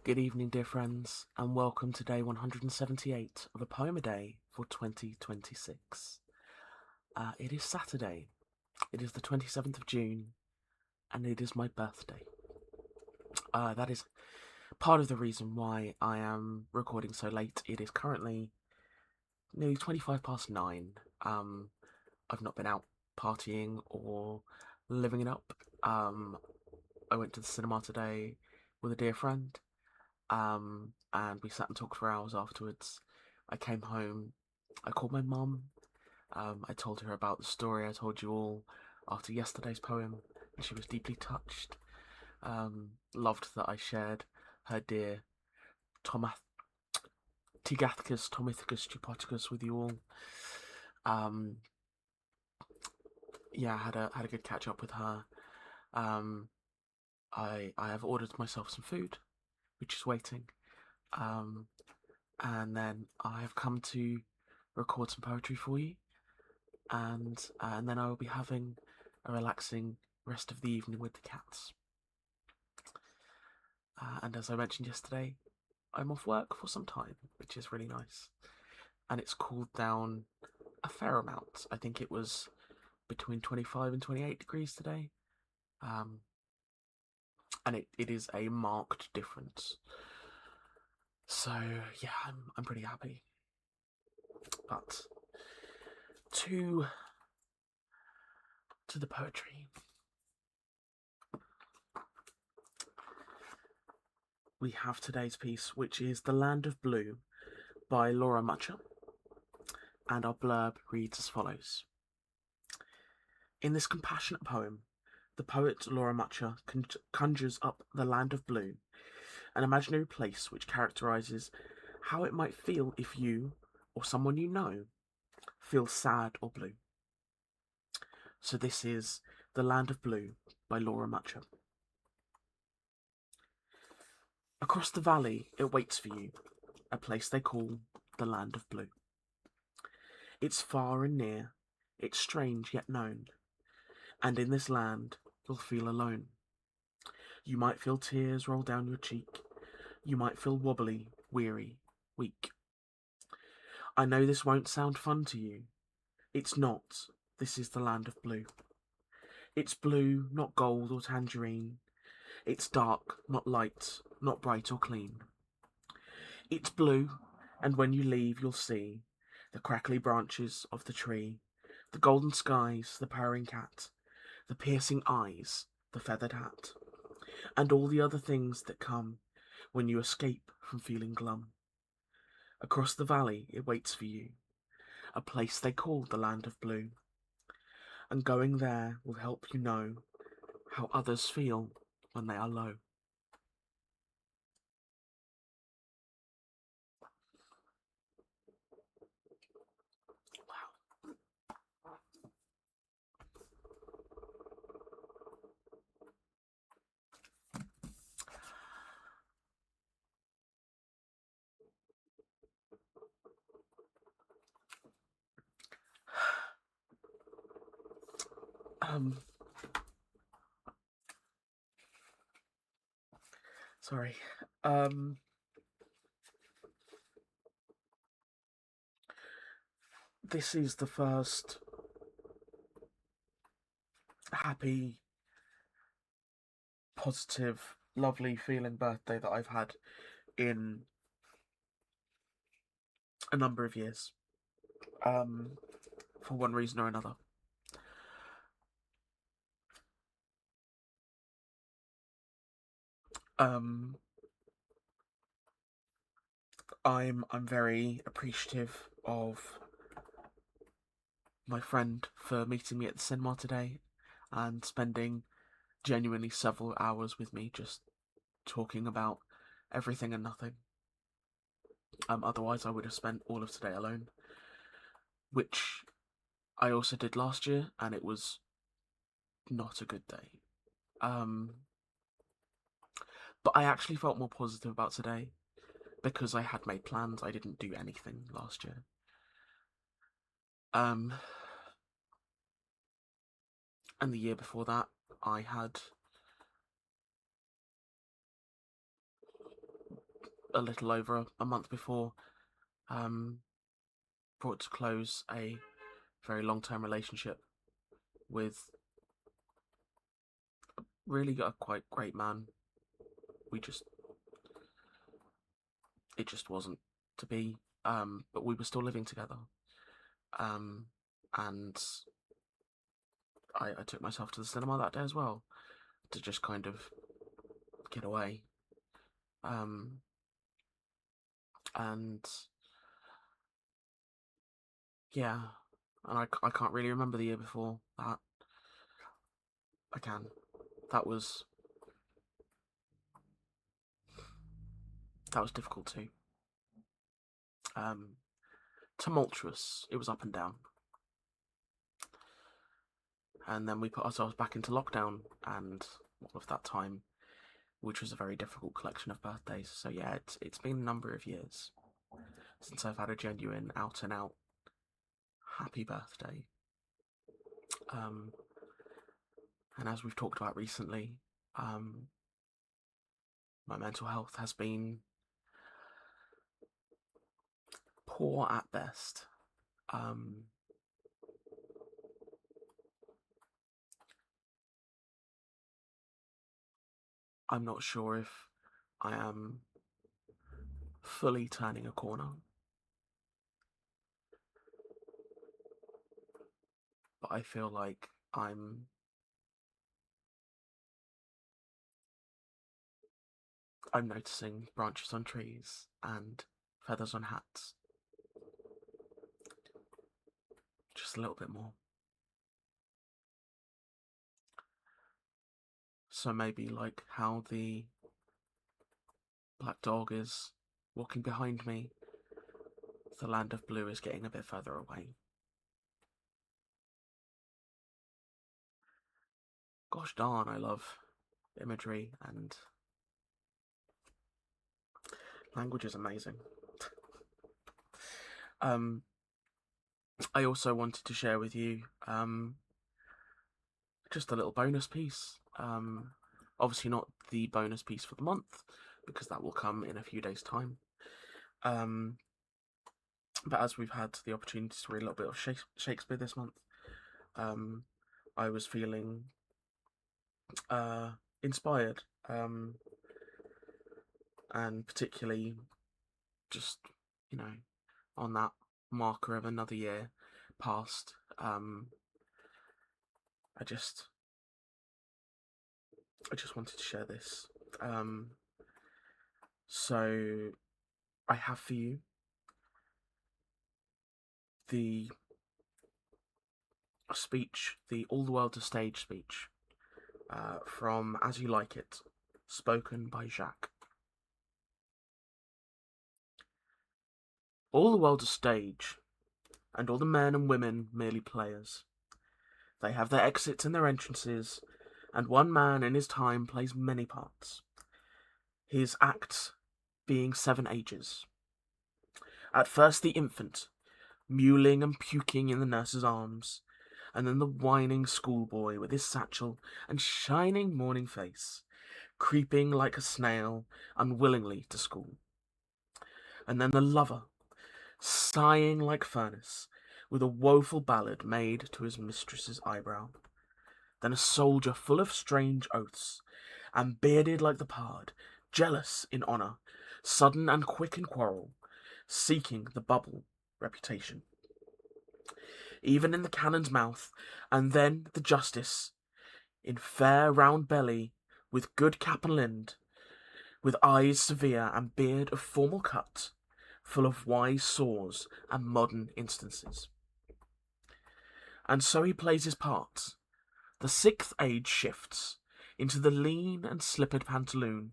Good evening, dear friends, and welcome to day 178 of a poem a day for 2026. It is Saturday, it is the 27th of June, and it is my birthday. That is part of the reason why I am recording so late. It is currently nearly 25 past 9. I've not been out partying or living it up. I went to the cinema today with a dear friend. And we sat and talked for hours afterwards. I came home, I called my mum, I told her about the story I told you all after yesterday's poem, and she was deeply touched. Loved that I shared her dear Tigathcus Tomithicus Tupoticus with you all. Yeah, had a good catch up with her. I have ordered myself some food, which is waiting. And then I have come to record some poetry for you, and then I will be having a relaxing rest of the evening with the cats. And as I mentioned yesterday, I'm off work for some time, which is really nice. And it's cooled down a fair amount. I think it was between 25 and 28 degrees today. And it is a marked difference. So yeah, I'm pretty happy. But to the poetry. We have today's piece, which is The Land of Blue by Laura Mucha, and our blurb reads as follows. In this compassionate poem, the poet Laura Mucha conjures up the land of blue, an imaginary place which characterises how it might feel if you, or someone you know, feels sad or blue. So this is The Land of Blue by Laura Mucha. Across the valley it waits for you, a place they call the Land of Blue. It's far and near, it's strange yet known, and in this land you'll feel alone. You might feel tears roll down your cheek, you might feel wobbly, weary, weak. I know this won't sound fun to you. It's not. This is the Land of Blue. It's blue, not gold or tangerine. It's dark, not light, not bright or clean. It's blue, and when you leave you'll see the crackly branches of the tree, the golden skies, the purring cat, the piercing eyes, the feathered hat, and all the other things that come when you escape from feeling glum. Across the valley it waits for you, a place they call the Land of Blue, and going there will help you know how others feel when they are low. Sorry. This is the first happy, positive, lovely feeling birthday that I've had in a number of years. For one reason or another. I'm very appreciative of my friend for meeting me at the cinema today and spending genuinely several hours with me just talking about everything and nothing. Otherwise I would have spent all of today alone, which I also did last year, and it was not a good day. But I actually felt more positive about today because I had made plans. I didn't do anything last year. And the year before that, I had a little over a month before, brought to close a very long-term relationship with really a quite great man. It just wasn't to be, but we were still living together. And I took myself to the cinema that day as well, to just kind of get away. And yeah, and I can't really remember the year before that. I can. That was difficult too. Tumultuous. It was up and down. And then we put ourselves back into lockdown, and all of that time, which was a very difficult collection of birthdays. So yeah, it's been a number of years since I've had a genuine out and out happy birthday. And as we've talked about recently, my mental health has been poor at best. I'm not sure if I am fully turning a corner, but I feel like I'm noticing branches on trees and feathers on hats. Just a little bit more. So maybe like how the black dog is walking behind me, the land of blue is getting a bit further away. Gosh darn, I love imagery, and language is amazing. I also wanted to share with you just a little bonus piece. Obviously not the bonus piece for the month, because that will come in a few days' time. But as we've had the opportunity to read a little bit of Shakespeare this month, I was feeling inspired, and particularly just, on that marker of another year past, I just wanted to share this. So I have for you the speech, the All the World to Stage speech, from As You Like It, spoken by Jacques. All the world a stage, and all the men and women merely players. They have their exits and their entrances, and one man in his time plays many parts, his acts being 7 ages. At first the infant, mewling and puking in the nurse's arms, and then the whining schoolboy with his satchel and shining morning face, creeping like a snail unwillingly to school. And then the lover, sighing like furnace, with a woeful ballad made to his mistress's eyebrow. Then a soldier full of strange oaths, and bearded like the pard, jealous in honour, sudden and quick in quarrel, seeking the bubble reputation. Even in the cannon's mouth, and then the justice, in fair round belly, with good cap and lind, with eyes severe and beard of formal cut, full of wise saws and modern instances. And so he plays his parts. The 6th age shifts into the lean and slippered pantaloon,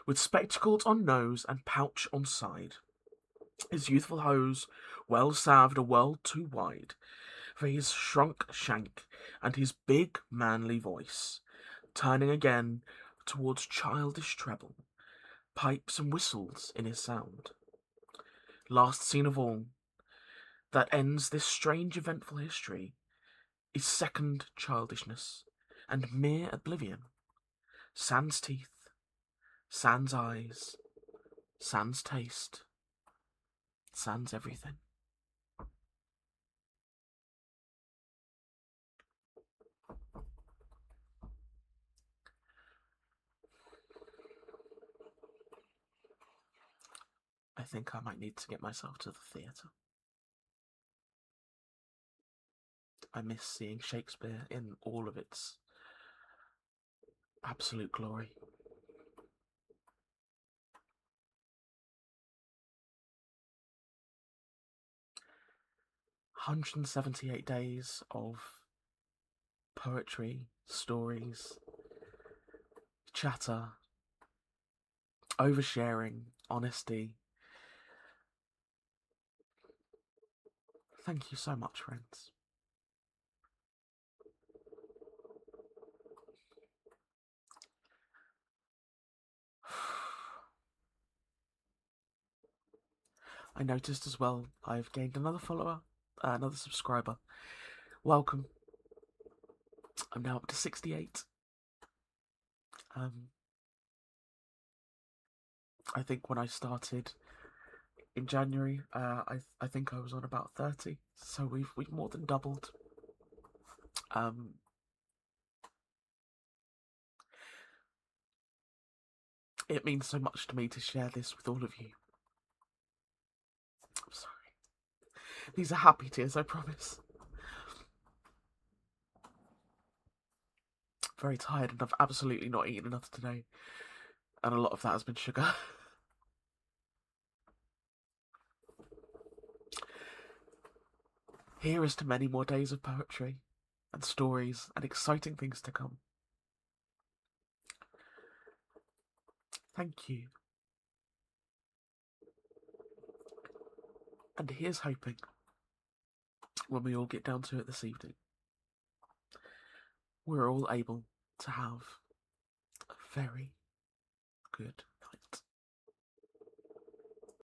with spectacles on nose and pouch on side. His youthful hose, well salved a world too wide, for his shrunk shank and his big manly voice, turning again towards childish treble, pipes and whistles in his sound. Last scene of all, that ends this strange eventful history, is second childishness, and mere oblivion. Sans teeth, sans eyes, sans taste, sans everything. I think I might need to get myself to the theatre. I miss seeing Shakespeare in all of its absolute glory. "178 days of poetry, stories, chatter, oversharing, honesty. Thank you so much, friends." I noticed as well I've gained another follower, another subscriber. Welcome. I'm now up to 68. I think when I started in January, I think I was on about 30, so we've more than doubled. It means so much to me to share this with all of you. I'm sorry. These are happy tears, I promise. Very tired, and I've absolutely not eaten enough today, and a lot of that has been sugar. Here is to many more days of poetry and stories and exciting things to come. Thank you. And here's hoping, when we all get down to it this evening, we're all able to have a very good